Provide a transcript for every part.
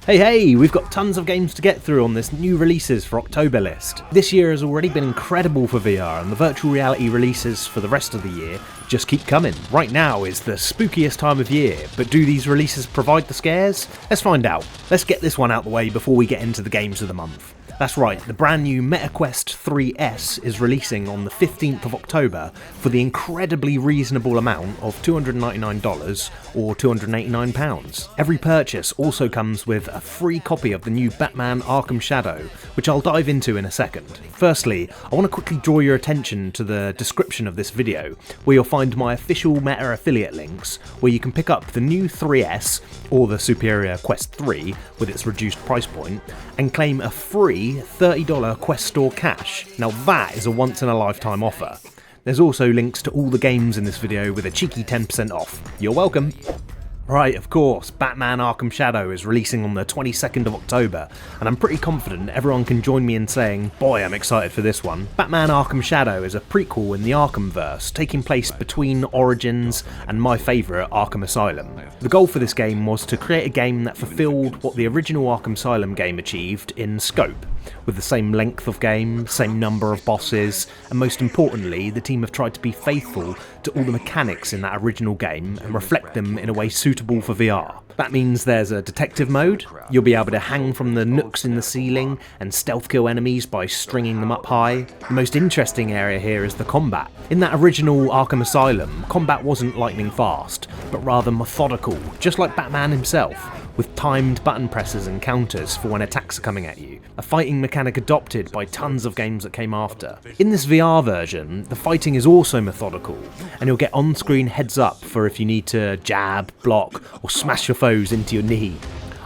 Hey, we've got tons of games to get through on this new releases for October list. This year has already been incredible for VR, and the virtual reality releases for the rest of the year just keep coming. Right now is the spookiest time of year, but do these releases provide the scares? Let's find out. Let's get this one out the way before we get into the games of the month. That's right, the brand new MetaQuest 3S is releasing on the 15th of October for the incredibly reasonable amount of $299 or £289. Every purchase also comes with a free copy of the new Batman Arkham Shadow, which I'll dive into in a second. Firstly, I want to quickly draw your attention to the description of this video, where you'll find my official Meta affiliate links, where you can pick up the new 3S, or the superior Quest 3 with its reduced price point, and claim a free $30 Quest Store cash. Now that is a once in a lifetime offer. There's also links to all the games in this video with a cheeky 10% off. You're welcome. Right, of course, Batman Arkham Shadow is releasing on the 22nd of October, and I'm pretty confident everyone can join me in saying, boy, I'm excited for this one. Batman Arkham Shadow is a prequel in the Arkhamverse, taking place between Origins and my favourite, Arkham Asylum. The goal for this game was to create a game that fulfilled what the original Arkham Asylum game achieved in scope, with the same length of game, same number of bosses, and most importantly, the team have tried to be faithful to all the mechanics in that original game and reflect them in a way suitable for VR. That means there's a detective mode. You'll be able to hang from the nooks in the ceiling and stealth kill enemies by stringing them up high. The most interesting area here is the combat. In that original Arkham Asylum, combat wasn't lightning fast, but rather methodical, just like Batman himself, with timed button presses and counters for when attacks are coming at you, a fighting mechanic adopted by tons of games that came after. In this VR version, the fighting is also methodical, and you'll get on-screen heads up for if you need to jab, block, or smash your foes into your knee.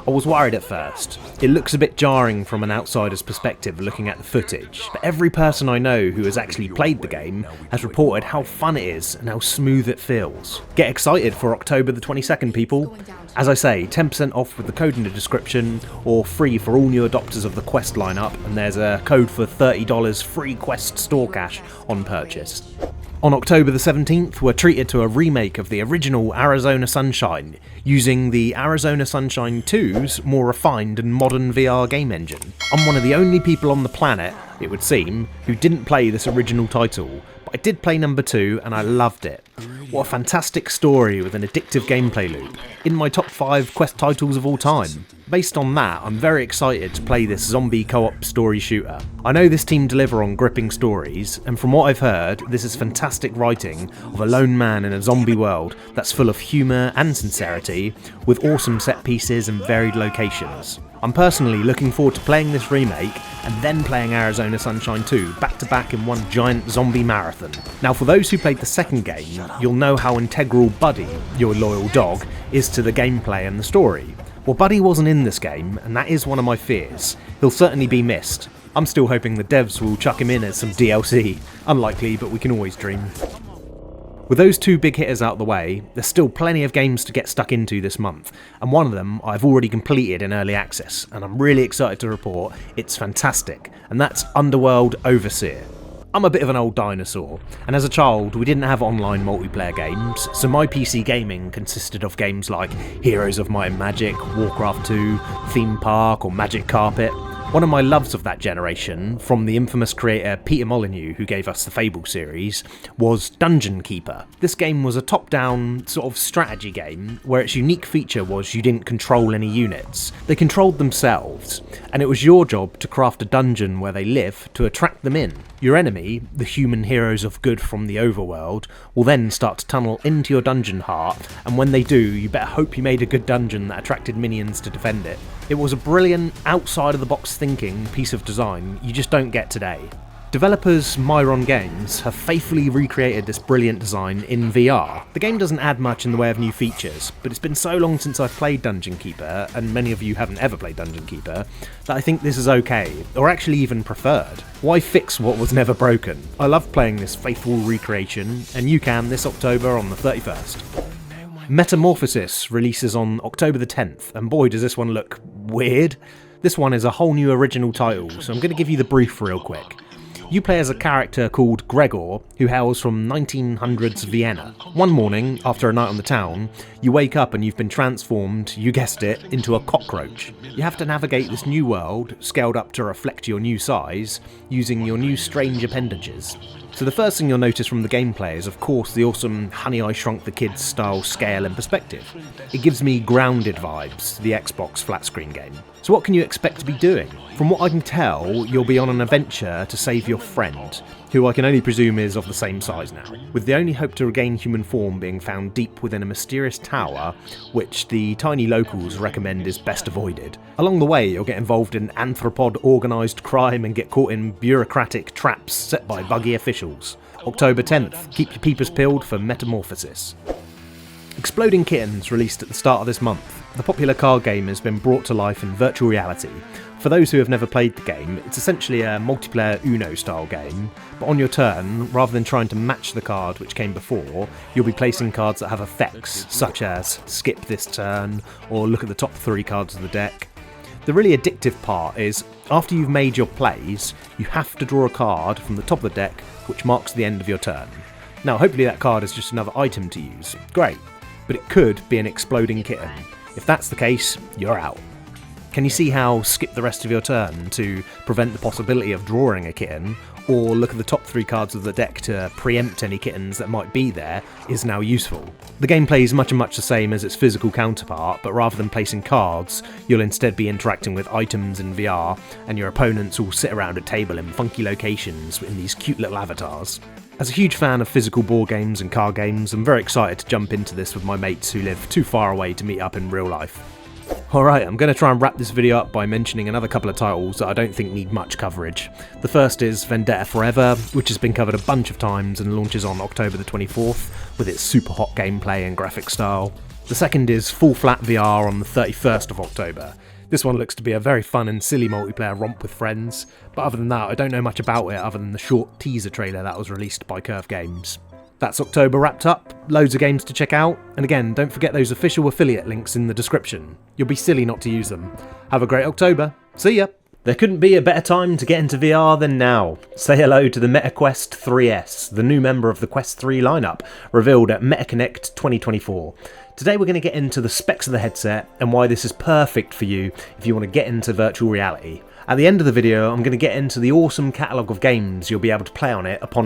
I was worried at first. It looks a bit jarring from an outsider's perspective looking at the footage, but every person I know who has actually played the game has reported how fun it is and how smooth it feels. Get excited for October the 22nd, people. As I say, 10% off with the code in the description, or free for all new adopters of the Quest lineup, and there's a code for $30 free Quest Store cash on purchase. On October the 17th, we're treated to a remake of the original Arizona Sunshine, using the Arizona Sunshine 2's more refined and modern VR game engine. I'm one of the only people on the planet, it would seem, who didn't play this original title, but I did play number 2 and I loved it. What a fantastic story with an addictive gameplay loop, in my top 5 Quest titles of all time. Based on that, I'm very excited to play this zombie co-op story shooter. I know this team deliver on gripping stories, and from what I've heard, this is fantastic writing of a lone man in a zombie world that's full of humour and sincerity, with awesome set pieces and varied locations. I'm personally looking forward to playing this remake and then playing Arizona Sunshine 2 back to back in one giant zombie marathon. Now, for those who played the second game, you'll know how integral Buddy, your loyal dog, is to the gameplay and the story. Well, Buddy wasn't in this game, and that is one of my fears. He'll certainly be missed. I'm still hoping the devs will chuck him in as some DLC. Unlikely, but we can always dream. With those 2 big hitters out the way, there's still plenty of games to get stuck into this month, and one of them I've already completed in early access, and I'm really excited to report it's fantastic, and that's Underworld Overseer. I'm a bit of an old dinosaur, and as a child we didn't have online multiplayer games, so my PC gaming consisted of games like Heroes of Might and Magic, Warcraft 2, Theme Park or Magic Carpet. One of my loves of that generation, from the infamous creator Peter Molyneux, who gave us the Fable series, was Dungeon Keeper. This game was a top-down sort of strategy game where its unique feature was you didn't control any units. They controlled themselves, and it was your job to craft a dungeon where they live to attract them in. Your enemy, the human heroes of good from the overworld, will then start to tunnel into your dungeon heart, and when they do, you better hope you made a good dungeon that attracted minions to defend it. It was a brilliant, outside-of-the-box thinking piece of design you just don't get today. Developers Myron Games have faithfully recreated this brilliant design in VR. The game doesn't add much in the way of new features, but it's been so long since I've played Dungeon Keeper, and many of you haven't ever played Dungeon Keeper, that I think this is okay, or actually even preferred. Why fix what was never broken? I love playing this faithful recreation, and you can this October on the 31st. Metamorphosis releases on October the 10th, and boy does this one look weird. This one is a whole new original title, so I'm going to give you the brief real quick. You play as a character called Gregor, who hails from 1900s Vienna. One morning, after a night on the town, you wake up and you've been transformed, you guessed it, into a cockroach. You have to navigate this new world, scaled up to reflect your new size, using your new strange appendages. So the first thing you'll notice from the gameplay is of course the awesome Honey I Shrunk the Kids style scale and perspective. It gives me Grounded vibes, the Xbox flat screen game. So what can you expect to be doing? From what I can tell, you'll be on an adventure to save your friend, who I can only presume is of the same size now, with the only hope to regain human form being found deep within a mysterious tower, which the tiny locals recommend is best avoided. Along the way, you'll get involved in anthropod organised crime and get caught in bureaucratic traps set by buggy officials. October 10th, keep your peepers peeled for Metamorphosis. Exploding Kittens released at the start of this month. The popular card game has been brought to life in virtual reality. For those who have never played the game, it's essentially a multiplayer Uno style game, but on your turn, rather than trying to match the card which came before, you'll be placing cards that have effects, such as skip this turn, or look at the top 3 cards of the deck. The really addictive part is, after you've made your plays, you have to draw a card from the top of the deck which marks the end of your turn. Now hopefully that card is just another item to use, great, but it could be an exploding kitten. If that's the case, you're out. Can you see how skip the rest of your turn to prevent the possibility of drawing a kitten, or look at the top 3 cards of the deck to preempt any kittens that might be there, is now useful? The gameplay is much the same as its physical counterpart, but rather than placing cards, you'll instead be interacting with items in VR, and your opponents will sit around a table in funky locations in these cute little avatars. As a huge fan of physical board games and card games, I'm very excited to jump into this with my mates who live too far away to meet up in real life. Alright, I'm going to try and wrap this video up by mentioning another couple of titles that I don't think need much coverage. The first is Vendetta Forever, which has been covered a bunch of times and launches on October the 24th, with its super hot gameplay and graphic style. The second is Full Flat VR on the 31st of October. This one looks to be a very fun and silly multiplayer romp with friends, but other than that I don't know much about it other than the short teaser trailer that was released by Curve Games. That's October wrapped up, loads of games to check out, and again, don't forget those official affiliate links in the description. You'll be silly not to use them. Have a great October. See ya! There couldn't be a better time to get into VR than now. Say hello to the MetaQuest 3S, the new member of the Quest 3 lineup, revealed at MetaConnect 2024. Today we're going to get into the specs of the headset and why this is perfect for you if you want to get into virtual reality. At the end of the video, I'm going to get into the awesome catalogue of games you'll be able to play on it upon